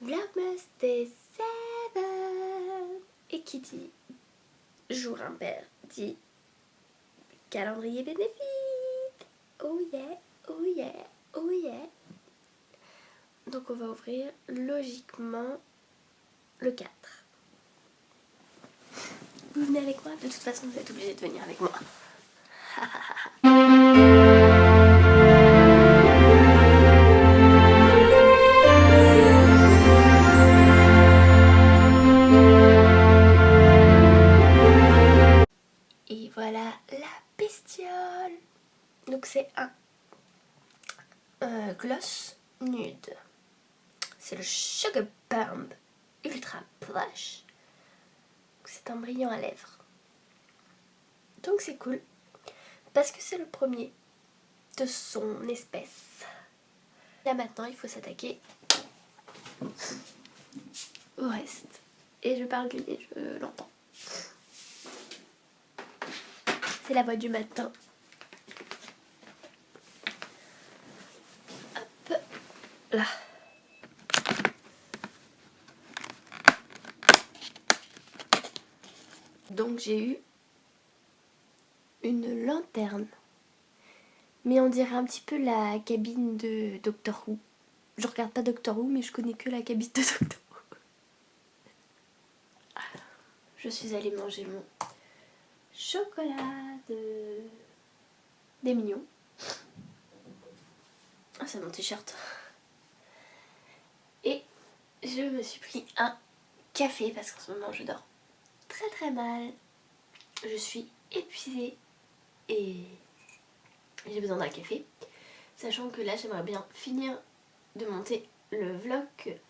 Vlogmas des 7. Et qui dit jour impair dit calendrier bénéfique. Oh yeah, oh yeah, oh yeah. Donc on va ouvrir logiquement le 4. Vous venez avec moi? De toute façon vous êtes obligés de venir avec moi. Et voilà la bestiole. Donc c'est un gloss nude. C'est le Sugar Bomb Ultra Plush. C'est un brillant à lèvres. Donc c'est cool. Parce que c'est le premier de son espèce. Là maintenant il faut s'attaquer au reste. Et je parle du nez, je l'entends. C'est la voix du matin. Hop, là. Donc j'ai eu une lanterne. Mais on dirait un petit peu la cabine de Doctor Who. Je regarde pas Doctor Who, mais je connais que la cabine de Doctor Who. Je suis allée manger mon chocolat des mignons. Ah, c'est mon t-shirt. Et je me suis pris un café parce qu'en ce moment je dors très très mal. Je suis épuisée et j'ai besoin d'un café. Sachant que là j'aimerais bien finir de monter le vlog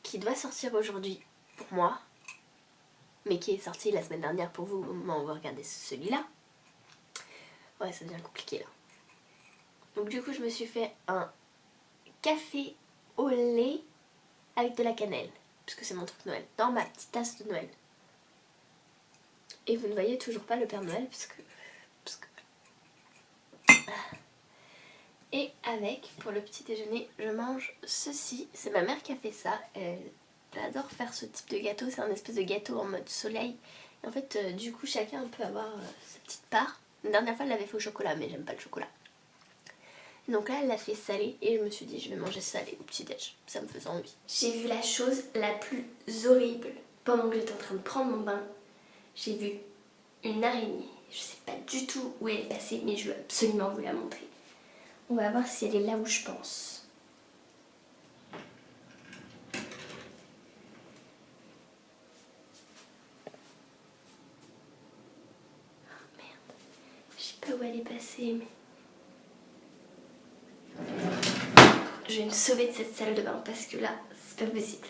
qui doit sortir aujourd'hui pour moi, mais qui est sorti la semaine dernière pour vous au moment où vous regardez celui-là. Ouais, ça devient compliqué là. Donc du coup je me suis fait un café au lait avec de la cannelle, puisque c'est mon truc Noël, dans ma petite tasse de Noël. Et vous ne voyez toujours pas le Père Noël, puisque... Et avec, pour le petit déjeuner, je mange ceci. C'est ma mère qui a fait ça. Elle adore faire ce type de gâteau. C'est un espèce de gâteau en mode soleil. Et en fait, du coup, chacun peut avoir sa petite part. La dernière fois, elle l'avait fait au chocolat, mais j'aime pas le chocolat. Et donc là, elle l'a fait salé. Et je me suis dit, je vais manger salé au petit-déj. Ça me faisait envie. J'ai vu la chose la plus horrible. Pendant que j'étais en train de prendre mon bain, j'ai vu une araignée. Je sais pas du tout où elle est passée, mais je veux absolument vous la montrer. On va voir si elle est là où je pense. Oh merde, je sais pas où elle est passée, mais... Je vais me sauver de cette salle de bain parce que là, c'est pas possible.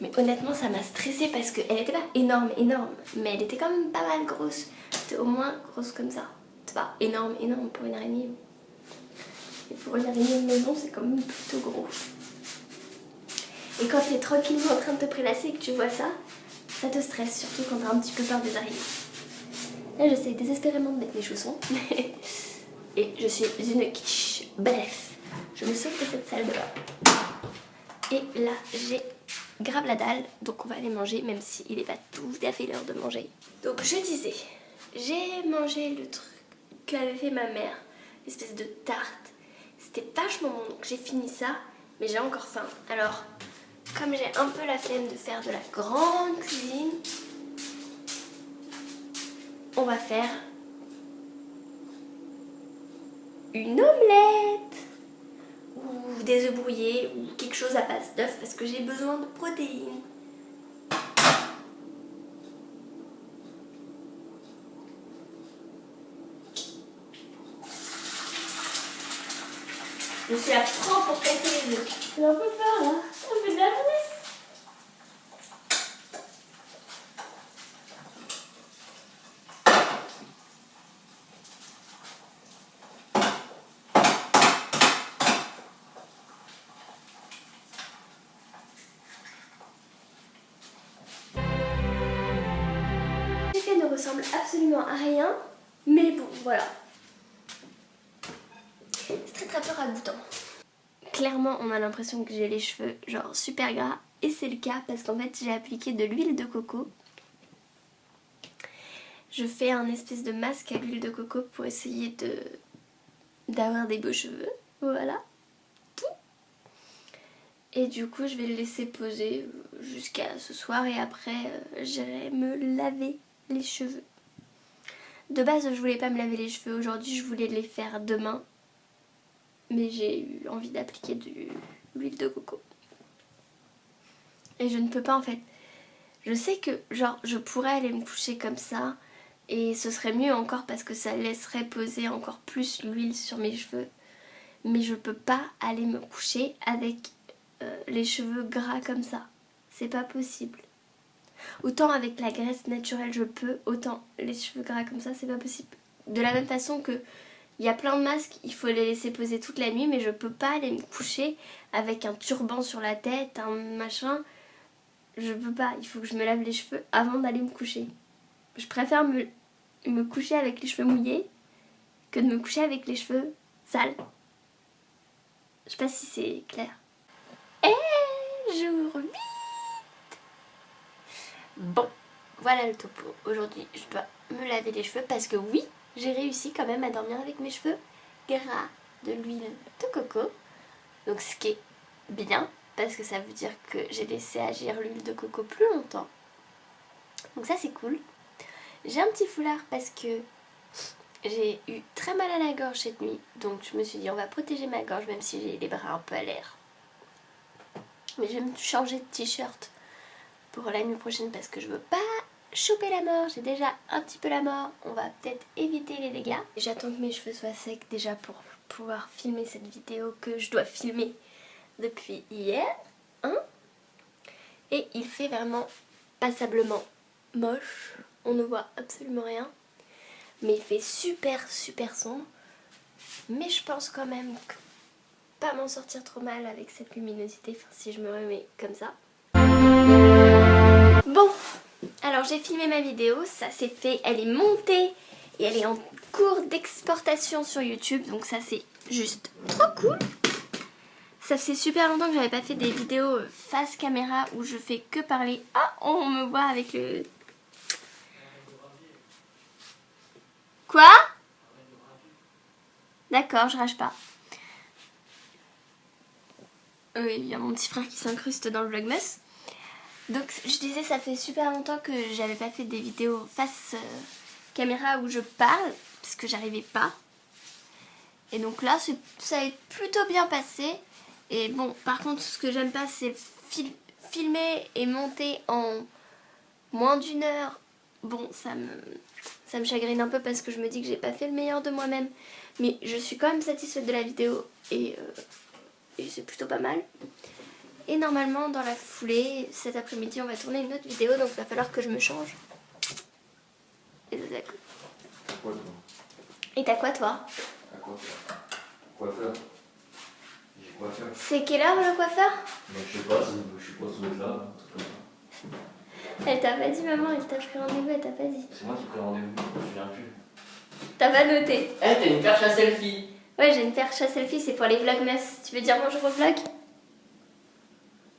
Mais honnêtement, ça m'a stressée parce qu'elle était pas énorme, mais elle était quand même pas mal grosse. C'était au moins grosse comme ça. C'est pas énorme pour une araignée. Et pour une araignée de maison, c'est quand même plutôt gros. Et quand t'es tranquillement en train de te prélasser et que tu vois ça, ça te stresse, surtout quand t'as un petit peu peur des araignées. Là, j'essaie désespérément de mettre mes chaussons. Et je suis une quiche. Bref, je me sauve de cette salle de bain. Et là, j'ai grave la dalle, donc on va aller manger, même s'il n'est pas tout à fait l'heure de manger. Donc je disais, j'ai mangé le truc qu'avait fait ma mère, l'espèce de tarte. C'était vachement bon, donc j'ai fini ça, mais j'ai encore faim. Alors, comme j'ai un peu la flemme de faire de la grande cuisine, on va faire une omelette ou des œufs brouillés ou quelque chose à base d'œufs parce que j'ai besoin de protéines. Je suis à franc pour casser les œufs. J'ai un peu peur là, ça fait de la mousse. L'effet ne ressemble absolument à rien, mais bon, voilà. C'est très très peu ragoûtant. clairement on a l'impression que j'ai les cheveux genre super gras. Et c'est le cas parce qu'en fait j'ai appliqué de l'huile de coco. Je fais un espèce de masque à l'huile de coco pour essayer d'avoir des beaux cheveux. Voilà. Et du coup je vais le laisser poser jusqu'à ce soir et après j'irai me laver les cheveux. De base je voulais pas me laver les cheveux aujourd'hui, je voulais les faire demain. Mais j'ai eu envie d'appliquer de l'huile de coco. Et je ne peux pas en fait. Je sais que genre je pourrais aller me coucher comme ça et ce serait mieux encore parce que ça laisserait poser encore plus l'huile sur mes cheveux. Mais je peux pas aller me coucher avec les cheveux gras comme ça. C'est pas possible. Autant avec la graisse naturelle je peux, autant les cheveux gras comme ça c'est pas possible. De la même façon que il y a plein de masques, il faut les laisser poser toute la nuit mais je peux pas aller me coucher avec un turban sur la tête, un machin. Je peux pas, il faut que je me lave les cheveux avant d'aller me coucher. Je préfère me coucher avec les cheveux mouillés que de me coucher avec les cheveux sales. Je sais pas si c'est clair. Et jour 8. Bon, voilà le topo. Aujourd'hui, je dois me laver les cheveux parce que oui, j'ai réussi quand même à dormir avec mes cheveux gras de l'huile de coco. Donc ce qui est bien parce que ça veut dire que j'ai laissé agir l'huile de coco plus longtemps. Donc ça c'est cool. J'ai un petit foulard parce que j'ai eu très mal à la gorge cette nuit. Donc je me suis dit on va protéger ma gorge même si j'ai les bras un peu à l'air. Mais je vais me changer de t-shirt pour la nuit prochaine parce que je veux pas choper la mort. J'ai déjà un petit peu la mort. On va peut-être éviter les dégâts. J'attends que mes cheveux soient secs déjà pour pouvoir filmer cette vidéo que je dois filmer depuis hier. Et il fait vraiment passablement moche. On ne voit absolument rien. Mais il fait super sombre. Mais je pense quand même que pas m'en sortir trop mal avec cette luminosité. Enfin si je me remets comme ça. Bon, alors j'ai filmé ma vidéo, ça c'est fait, elle est montée et elle est en cours d'exportation sur YouTube, donc ça c'est juste trop cool. Ça fait super longtemps que j'avais pas fait des vidéos face caméra où je fais que parler. Ah, on me voit avec le... Quoi? D'accord, je rage pas. Il y a mon petit frère qui s'incruste dans le vlogmas. Donc je disais ça fait super longtemps que j'avais pas fait des vidéos face caméra où je parle parce que j'arrivais pas. Et donc là ça a plutôt bien passé. Et bon par contre ce que j'aime pas c'est filmer et monter en moins d'une heure. Bon ça me chagrine un peu parce que je me dis que j'ai pas fait le meilleur de moi-même. Mais je suis quand même satisfaite de la vidéo et c'est plutôt pas mal. Et normalement dans la foulée, cet après-midi on va tourner une autre vidéo donc il va falloir que je me change. Et c'est cool. T'as quoi toi? Et t'as quoi toi? T'as quoi faire? Coiffeur. J'ai coiffeur. C'est quelle heure le coiffeur? Mais je sais pas, je suis pas sous là, un truc comme ça. Elle t'a pas dit maman, elle t'a pris rendez-vous, elle t'a pas dit. C'est moi qui ai pris rendez-vous, je me souviens plus. T'as pas noté? Eh, t'as une perche à selfie. Ouais j'ai une perche à selfie, c'est pour les vlogmas. Tu veux dire bonjour au vlog?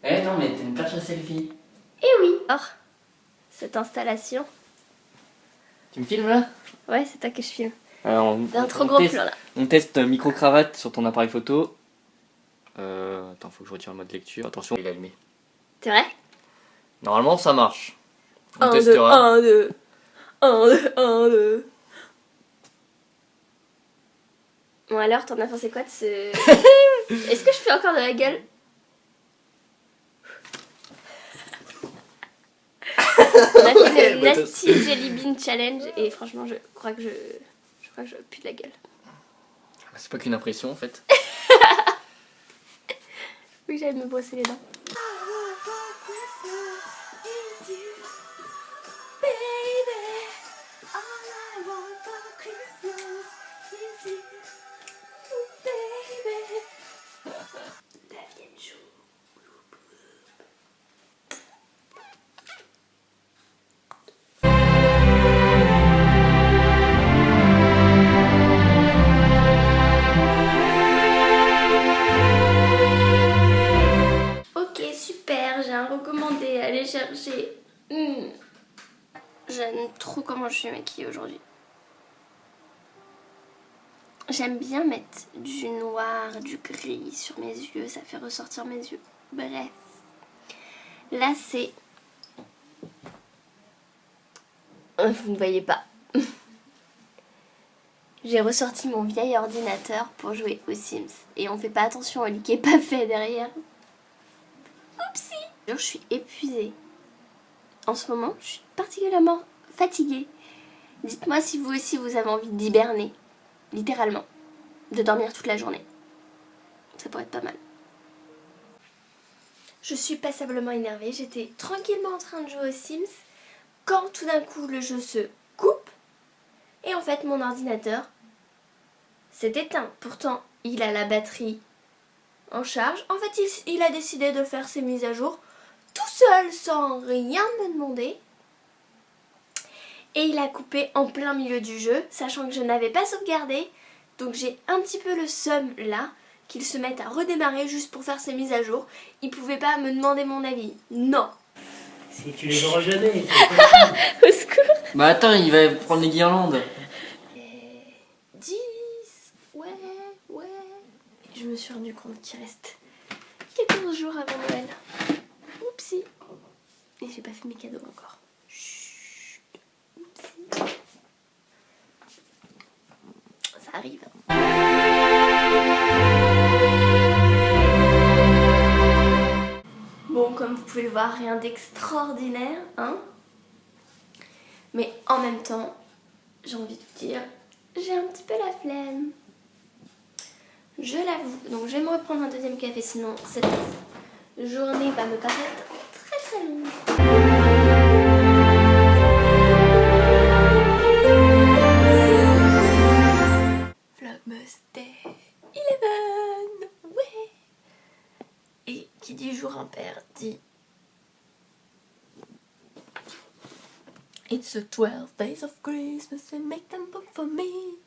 Eh non mais t'as une perche à selfie. Eh oui. Or, cette installation. Tu me filmes là? Ouais c'est toi que je filme. Alors, D'un trop gros plan là. On teste micro-cravate sur ton appareil photo. Attends, faut que je retire le mode lecture. Attention, il est allumé. C'est vrai? Normalement ça marche. On 1, 2, testera. 1, 2. 1, 2, 1, 2. Bon alors, t'en as pensé quoi de ce... Est-ce que je fais encore de la gueule? On a fait le Nasty Jelly Bean Challenge et franchement je crois que je pue de la gueule. C'est pas qu'une impression en fait. Oui, j'allais me brosser les dents. un recommandé, allez chercher. J'aime trop comment je suis maquillée aujourd'hui. J'aime bien mettre du noir, du gris sur mes yeux, ça fait ressortir mes yeux. Bref. Là c'est... Vous ne voyez pas. J'ai ressorti mon vieil ordinateur pour jouer aux Sims. Et on fait pas attention au lit qui est pas fait derrière. Oupsie. Je suis épuisée. En ce moment, je suis particulièrement fatiguée. Dites-moi si vous aussi vous avez envie d'hiberner. Littéralement. De dormir toute la journée. Ça pourrait être pas mal. Je suis passablement énervée. J'étais tranquillement en train de jouer aux Sims quand tout d'un coup le jeu se coupe. Et en fait mon ordinateur s'est éteint. Pourtant il a la batterie en charge. En fait il a décidé de faire ses mises à jour tout seul sans rien me demander. Et il a coupé en plein milieu du jeu, sachant que je n'avais pas sauvegardé. Donc j'ai un petit peu le seum là, qu'il se mette à redémarrer juste pour faire ses mises à jour. Il pouvait pas me demander mon avis. Non. Si tu les auras jamais. Au secours. Bah attends, il va prendre les guirlandes. 10, ouais. Je me suis rendu compte qu'il reste 14 jours avant Noël. Oupsie. Et j'ai pas fait mes cadeaux encore. Chut. Oupsie. Ça arrive. Bon, comme vous pouvez le voir, rien d'extraordinaire, hein. Mais en même temps, j'ai envie de vous dire, j'ai un petit peu la flemme. Je l'avoue. Donc je vais me reprendre un deuxième café, sinon cette journée va me paraître très très longue. Vlogmas Day 11. Ouais. Et qui dit jour impair dit It's the 12 days of Christmas and make them book for me.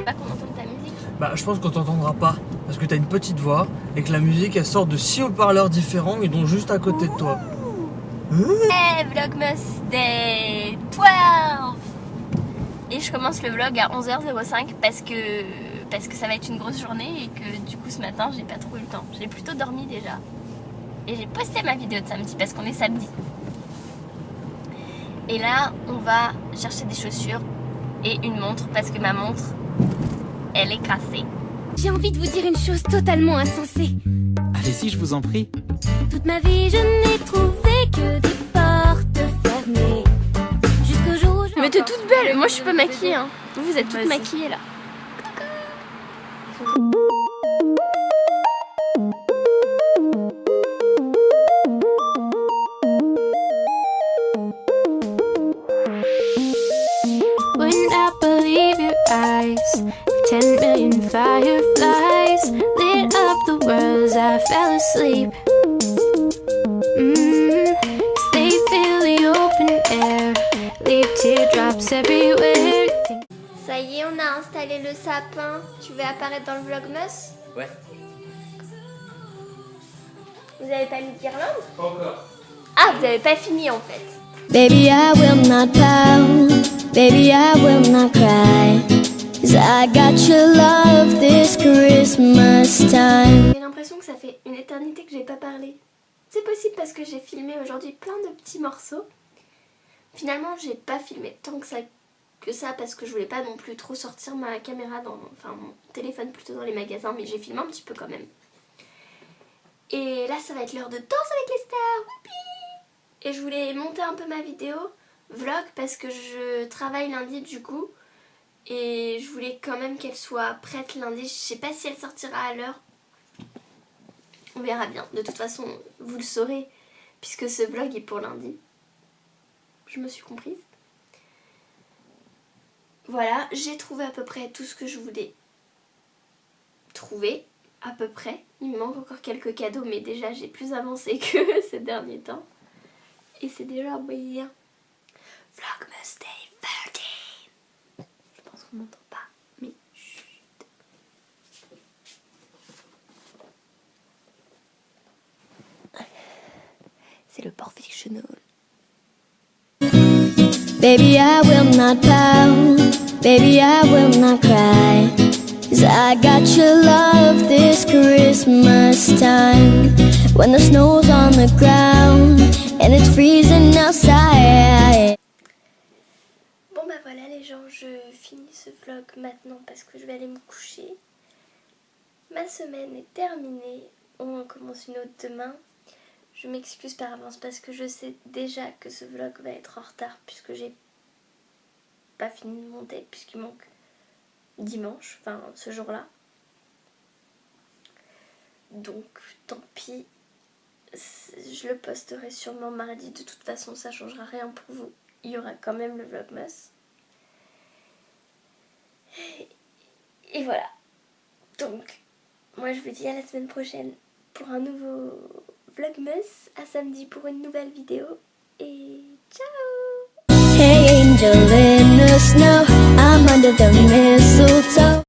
Pas qu'on entende ta musique. Bah, je pense qu'on t'entendra pas. Parce que t'as une petite voix et que la musique elle sort de 6 haut-parleurs différents et dont juste à côté de toi. Hey, Vlogmas Day 12. Et je commence le vlog à 11h05 parce que ça va être une grosse journée et que du coup ce matin j'ai pas trop eu le temps. J'ai plutôt dormi déjà. Et j'ai posté ma vidéo de samedi parce qu'on est samedi. Et là on va chercher des chaussures et une montre parce que ma montre elle est cassée. J'ai envie de vous dire une chose totalement insensée. Allez-y, je vous en prie. Toute ma vie, je n'ai trouvé que des portes fermées. Jusqu'au jour où je... Mais t'es toute belle, moi je suis pas maquillée hein. Vous êtes toutes maquillées là. Wouldn't I believe your eyes? 10 million fireflies lit up the world as I fell asleep. They fill the open air, leave teardrops everywhere. Ça y est, on a installé le sapin. Tu veux apparaître dans le vlogmas? Ouais. Vous avez pas mis de guirlande? Pas encore. Ah, vous avez pas fini en fait. Baby, I will not pout. Baby, I will not cry. 'Cause I got your love this Christmas time. J'ai l'impression que ça fait une éternité que j'ai pas parlé. C'est possible parce que j'ai filmé aujourd'hui plein de petits morceaux. Finalement, j'ai pas filmé tant que ça parce que je voulais pas non plus trop sortir ma caméra enfin mon téléphone plutôt dans les magasins, mais j'ai filmé un petit peu quand même. Et là, ça va être l'heure de danse avec les stars. Whoopi! Et je voulais monter un peu ma vidéo vlog parce que je travaille lundi du coup. Et je voulais quand même qu'elle soit prête lundi. Je sais pas si elle sortira à l'heure. On verra bien. De toute façon, vous le saurez puisque ce vlog est pour lundi. Je me suis comprise. Voilà, j'ai trouvé à peu près tout ce que je voulais trouver. à peu près. Il me manque encore quelques cadeaux, mais déjà j'ai plus avancé que ces derniers temps. Et c'est déjà bien. Vlogmas Day 13. Je pense qu'on m'entend pas, mais chut. C'est le professionnel. Baby, I will not pout. Baby, I will not cry. 'Cause I got your love this Christmas time. When the snow's on the ground and it's freezing outside. Bon bah voilà les gens, je finis ce vlog maintenant parce que je vais aller me coucher. Ma semaine est terminée, on en commence une autre demain. Je m'excuse par avance parce que je sais déjà que ce vlog va être en retard puisque j'ai pas fini de monter, puisqu'il manque dimanche, enfin ce jour-là. Donc tant pis, je le posterai sûrement mardi, de toute façon ça changera rien pour vous, il y aura quand même le vlogmas. Et voilà, donc moi je vous dis à la semaine prochaine pour un nouveau vlogmas, à samedi pour une nouvelle vidéo et ciao. Hey angel in the snow, I'm under the mistletoe.